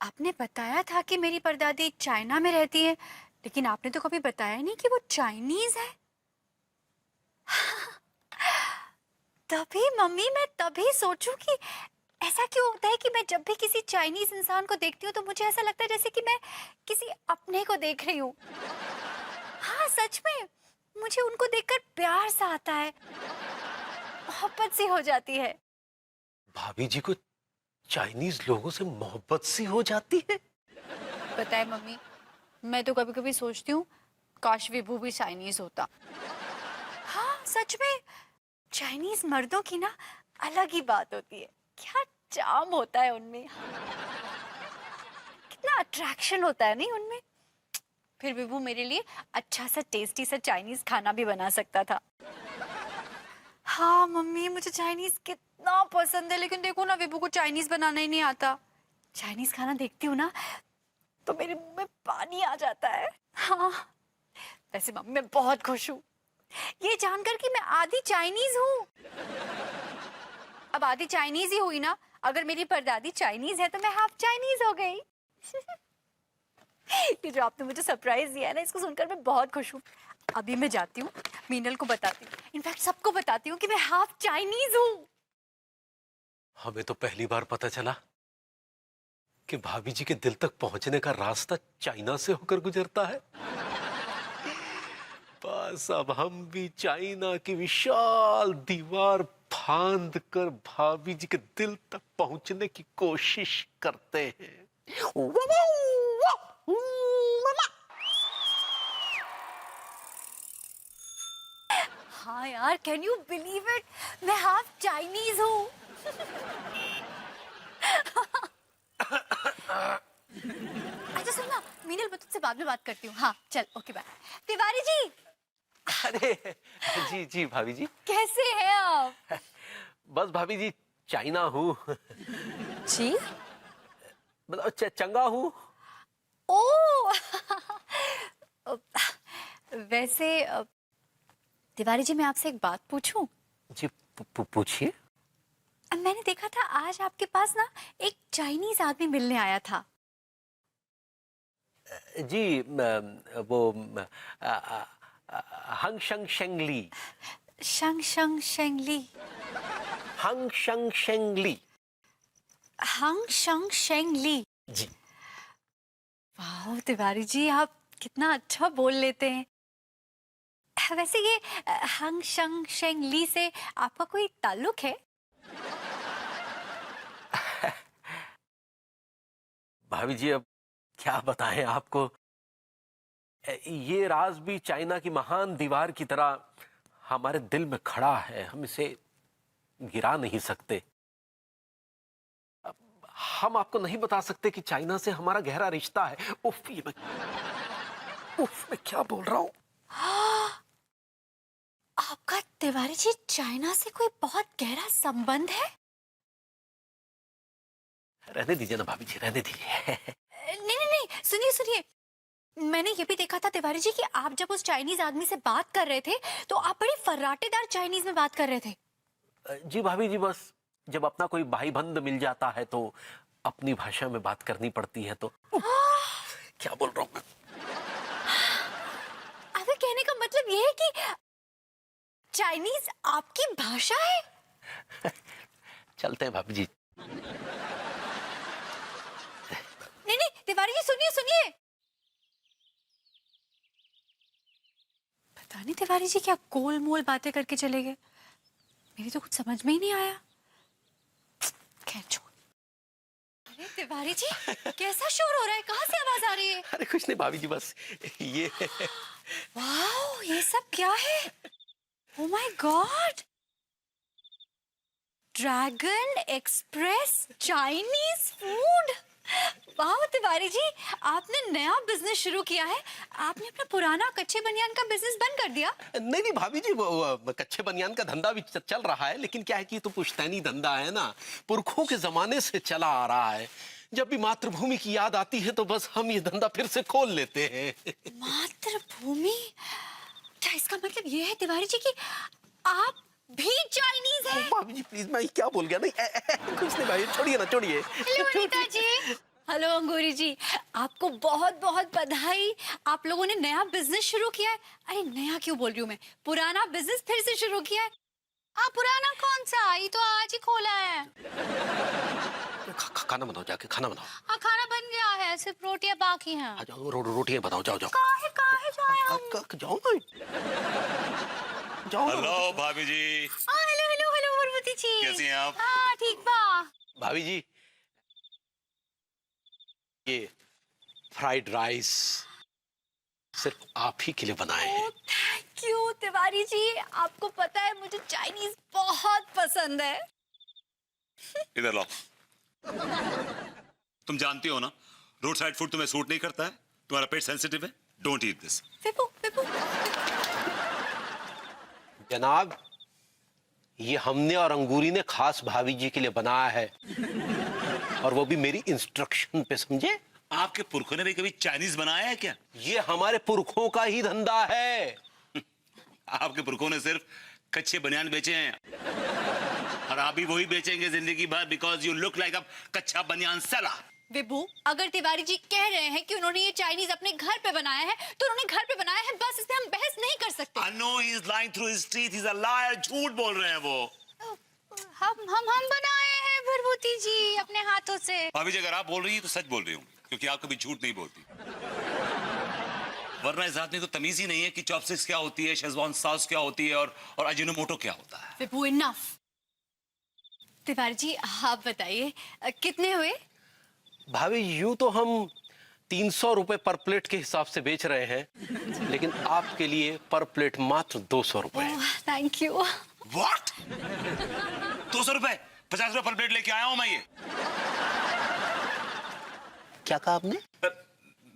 आपने बताया था कि मेरी परदादी चाइना में रहती है, लेकिन आपने तो कभी बताया नहीं कि वो चाइनीज है। तभी मम्मी, मैं तभी सोचूं कि ऐसा क्यों होता है कि मैं जब भी किसी चाइनीज इंसान को देखती हूँ तो मुझे ऐसा लगता है जैसे कि मैं किसी अपने को देख रही हूँ। हाँ सच में, मुझे उनको देखकर प्यार सा आता है, मोहब्बत सी हो जाती है। भाभी जी को चाइनीज लोगों से मोहब्बत सी हो जाती है। पता है मम्मी, मैं तो कभी कभी सोचती हूँ काश विभू भी चाइनीज होता। हाँ सच में, चाइनीज मर्दों की ना अलग ही बात होती है। क्या चार्म होता है उनमें, कितना अट्रैक्शन होता है नहीं उनमें। फिर विभू मेरे लिए अच्छा सा टेस्टी सा चाइनीज खाना भी बना सकता था। हाँ मम्मी, मुझे चाइनीज कितना पसंद है, लेकिन देखो ना विभू को चाइनीज बनाना ही नहीं आता। चाइनीज खाना देखती हूँ ना तो मेरे मुंह में पानी आ जाता है। हाँ, वैसे मम्मी मैं बहुत खुश हूँ ये जानकर कि मैं आधी चाइनीज हूँ। अब आधी चाइनीज ही हुई ना, अगर मेरी परदादी चाइनीज है तो मैं हाफ चाइनीज हो गई। ये जो आपने मुझे सरप्राइज दिया है ना, इसको सुनकर मैं बहुत खुश हूँ। अभी मैं जाती हूँ, मीनल को बताती हूँ, इनफैक्ट सबको बताती हूँ कि मैं हाफ चाइनीज हूँ। हमें तो पहली बार पता चला कि भाभी जी के दिल तक पहुंचने का रास्ता चाइना से होकर गुजरता है। बस अब हम भी चाइना की विशाल दीवार फांद कर भाभी जी के दिल तक पहुंचने की कोशिश करते हैं। हाँ यार, कैन यू बिलीव इट, मैं हाफ चाइनीज हूँ। अच्छा सुन ना मीनल, मैं तुझसे बाद में बात करती हूँ। हाँ चल, ओके बाय। तिवारी जी, अरे जी जी भाभी जी। कैसे हैं आप? बस भाभी जी, चाइना हूँ। जी, मतलब चंगा हूँ। ओ वैसे तिवारी जी, मैं आपसे एक बात पूछूं? जी पूछिए। मैंने देखा था आज आपके पास ना एक चाइनीज आदमी मिलने आया था। जी वो आ, आ, हंग शंग शेंगली। शंग शंग शेंगली। हंग शंग शेंगली। हंग शंग शेंगली। जी। वाह तिवारी जी, आप कितना अच्छा बोल लेते हैं। वैसे ये हंग शंग शेंगली से आपका कोई ताल्लुक है? भाभी जी अब क्या बताएं आपको। ये राज भी चाइना की महान दीवार की तरह हमारे दिल में खड़ा है, हम इसे गिरा नहीं सकते। हम आपको नहीं बता सकते कि चाइना से हमारा गहरा रिश्ता है। उफ, मैं क्या बोल रहा हूँ। आपका तिवारी जी चाइना से कोई बहुत गहरा संबंध है? रहने दीजिए ना भाभी जी, रहने दीजिए। नहीं नहीं नहीं, सुनिए सुनिए, मैंने ये भी देखा था तिवारी जी कि आप जब उस चाइनीज आदमी से बात कर रहे थे तो आप बड़ी फर्राटेदार चाइनीज में बात कर रहे थे। जी भाभी जी, बस जब अपना कोई भाई बंद मिल जाता है तो अपनी भाषा में बात करनी पड़ती है। तो क्या बोल रहा हूँ मैं। आपके कहने का मतलब ये है कि चाइनीज आपकी भाषा है? चलते हैं भाभी जी। नहीं नहीं तिवारी जी, सुनिए सुनिए। पता नहीं तिवारी जी क्या गोल मोल बातें करके चले गए, मेरी तो कुछ समझ में ही नहीं आया। खैर छोड़। अरे तिवारी जी, कैसा शोर हो रहा है, कहाँ से आवाज आ रही है? अरे कुछ नहीं भाभी जी, बस ये वाह, ये सब क्या है? Oh my God, dragon express Chinese food. वाह तिवारी जी, आपने नया बिजनेस शुरू किया है। आपने अपना पुराना कच्चे बनियान का बिजनेस बंद कर दिया? नहीं नहीं भाभी जी, वो कच्चे बनियान का धंधा भी चल रहा है, लेकिन क्या है कि ये तो पुश्तैनी धंधा है ना, पुरखों के जमाने से चला आ रहा है। जब भी मातृभूमि की याद आती है तो बस हम ये धंधा फिर से खोल लेते हैं। मातृभूमि? क्या इसका मतलब ये है तिवारी जी कि आप भी चाइनीज हैं? भाभी जी प्लीज, मैं क्या बोल गया। नहीं कुछ नहीं भाई, छोड़िए ना, छोड़िए। हेलो अनीता जी। हेलो अंगूरी जी, आपको बहुत बहुत बधाई। आप लोगों ने नया बिजनेस शुरू किया है। अरे नया क्यों बोल रही हूँ मैं, पुराना बिजनेस फिर से शुरू किया है। पुराना कौन सा, ये तो आज ही खोला है। खाना बनाओ, जाके खाना बनाओ। हाँ खाना बन गया है, सिर्फ रोटियां बाकी हैं। आ जाओ, रोटियां बनाओ, जाओ जाओ। काहे काहे जाए हम? जाओ ना, जाओ ना। हेलो भाभी जी। हेलो हेलो हेलो उर्वती जी, कैसी हैं आप? हाँ ठीक बा। भाभी जी, ये फ्राइड राइस सिर्फ आप ही के लिए बनाए हैं। थैंक यू तिवारी जी, आपको पता है मुझे चाइनीज बहुत पसंद है। इधर लाओ। तुम जानती हो ना, रोड साइड फूड तुम्हें सूट नहीं करता है, तुम्हारा पेट सेंसिटिव है। Don't eat this. Vipu Vipu, जनाब, ये हमने और अंगूरी ने खास भाभी जी के लिए बनाया है, और वो भी मेरी इंस्ट्रक्शन पे, समझे? आपके पुरखों ने भी कभी चाइनीज बनाया है क्या? ये हमारे पुरखों का ही धंधा है। आपके पुरखों ने सिर्फ कच्चे बनियान बेचे हैं, और आप भी वही बेचेंगे जिंदगी भर, बिकॉज यू लुक लाइक अ कच्चा बनियान सेलर। विभू, अगर तिवारी जी कह रहे हैं कि उन्होंने ये चाइनीज अपने घर पे बनाया है, तो उन्होंने घर पे बनाया है, बस इसमें हम बहस नहीं कर सकते। I know he is lying through his teeth. He's a liar. झूठ बोल रहे हैं वो। हम बनाए हैं विभूति जी अपने हाथों से। भाभी जी, अगर आप बोल रही हैं तो सच बोल रही हूँ, क्योंकि आप कभी झूठ नहीं बोलती। वरना इस आदमी को तमीज ही नहीं है कि चॉपस्टिक्स क्या होती है, शेजवान सॉस क्या होती है, और अजिनोमोटो क्या होता है। विभू इनफ। तिवारी जी आप बताइए कितने हुए? भाभी, यूं तो हम 300 रुपए पर प्लेट के हिसाब से बेच रहे हैं, लेकिन आपके लिए पर प्लेट मात्र 200 रुपए। Thank you. What? 200 रुपए? 50 रुपए पर प्लेट लेके आया हूं मैं ये। क्या कहा आपने?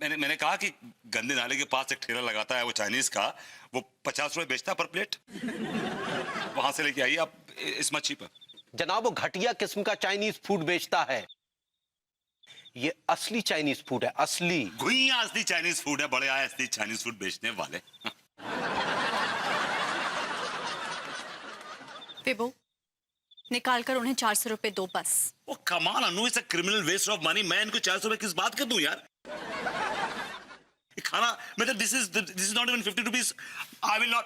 मैंने कहा कि गंदे नाले के पास एक ठेला लगाता है वो चाइनीज का, वो 50 रुपए बेचता है पर प्लेट। वहां से लेके आइए आप, इस मच्छी पर। जनाब, वो घटिया किस्म का चाइनीज फूड बेचता है। ये असली चाइनीज फूड है, असली। घुइयां असली चाइनीज फूड है, बड़े आए असली चाइनीज फूड बेचने वाले। विभू, निकाल कर उन्हें 400 रुपए दो बस। Oh come on Anu, it's a criminal waste of money. मैं इनको 400 रुपए किस बात का दूं यार? ये खाना मतलब this is not even 50 rupees. I will not.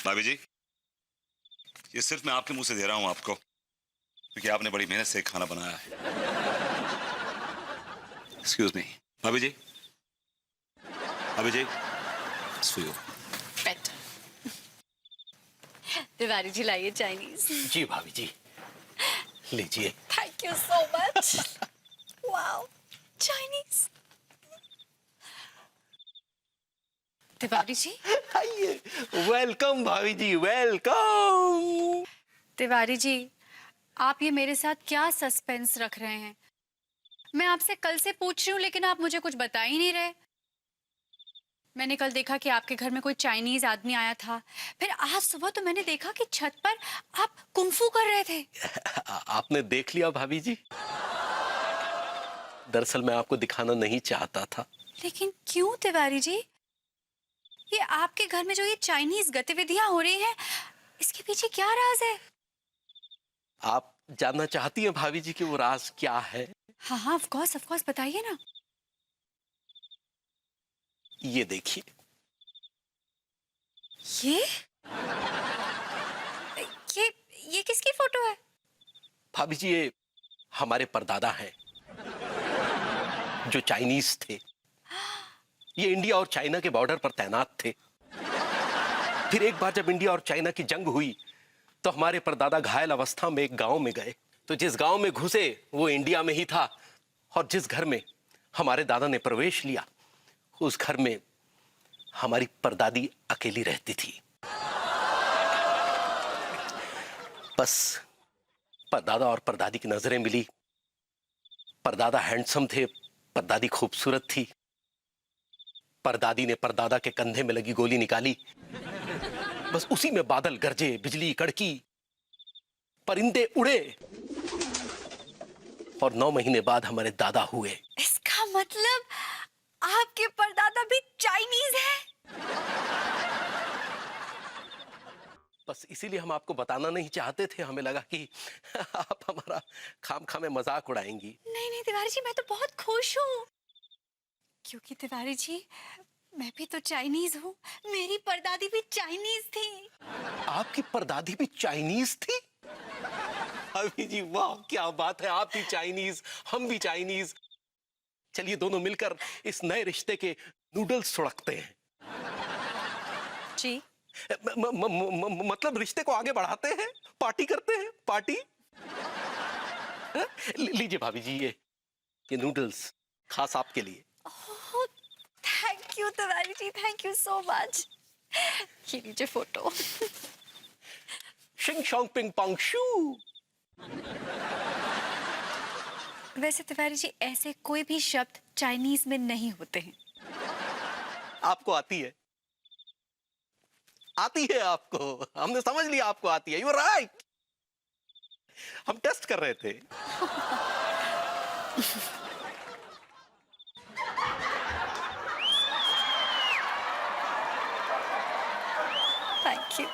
भाभी जी, ये सिर्फ मैं आपके मुंह से दे रहा हूं आपको, क्योंकि आपने बड़ी मेहनत से खाना बनाया है। एक्सक्यूज मी भाभी जी, भाभी जी, सुयो। तिवारी जी लाइए चाइनीज। जी भाभी जी, लीजिए। Thank you so much. Wow, Chinese. Tiwari ji, आइए। वेलकम भाभी जी, वेलकम। तिवारी जी, आप ये मेरे साथ क्या सस्पेंस रख रहे हैं? मैं आपसे कल से पूछ रही हूँ, लेकिन आप मुझे कुछ बता ही नहीं रहे। मैंने कल देखा कि आपके घर में कोई चाइनीज आदमी आया था, फिर आज सुबह तो मैंने देखा कि छत पर आप कुंफू कर रहे थे। आपने देख लिया भाभी जी? दरअसल मैं आपको दिखाना नहीं चाहता था। लेकिन क्यों तिवारी जी? ये आपके घर में जो ये चाइनीज गतिविधियां हो रही हैं, इसके पीछे क्या राज है? आप जानना चाहती हैं भाभी जी कि वो राज क्या है? हाँ हाँ, ऑफ कोर्स बताइए ना। ये देखिए। ये ये किसकी फोटो है? भाभी जी, ये हमारे परदादा हैं, जो चाइनीज थे। ये इंडिया और चाइना के बॉर्डर पर तैनात थे। फिर एक बार जब इंडिया और चाइना की जंग हुई, तो हमारे परदादा घायल अवस्था में एक गांव में गए। तो जिस गांव में घुसे वो इंडिया में ही था, और जिस घर में हमारे दादा ने प्रवेश लिया, उस घर में हमारी परदादी अकेली रहती थी। बस परदादा और परदादी की नजरें मिली। परदादा हैंडसम थे, परदादी खूबसूरत थी। परदादी ने परदादा के कंधे में लगी गोली निकाली। बस उसी में बादल गरजे, बिजली कड़की, परिंदे उड़े, और 9 महीने बाद हमारे दादा हुए। इसका मतलब आपके परदादा भी चाइनीज है? बस इसीलिए हम आपको बताना नहीं चाहते थे, हमें लगा कि आप हमारा खामखा में मजाक उड़ाएंगी। नहीं नहीं तिवारी जी, मैं तो बहुत खुश हूँ, क्योंकि तिवारी जी मैं भी तो चाइनीज हूँ, मेरी परदादी भी चाइनीज थी। आपकी परदादी भी चाइनीज थी? अभी जी वाह, क्या बात है, आप भी चाइनीज, हम भी चाइनीज। चलिए दोनों मिलकर इस नए रिश्ते के नूडल्स सुड़कते हैं। जी मतलब रिश्ते को आगे बढ़ाते हैं, पार्टी करते हैं, पार्टी। हाँ? लीजिए भाभी जी, ये नूडल्स खास आपके लिए। Thank you Tiwari ji, thank you so much. ये लीजिए फोटो। शिंग शोंग पिंग पोंग शू। वैसे तिवारी जी ऐसे कोई भी शब्द चाइनीज में नहीं होते हैं। आपको आती है? आती है आपको? हमने समझ लिया आपको आती है। यू राइट, हम टेस्ट कर रहे थे। Thank you.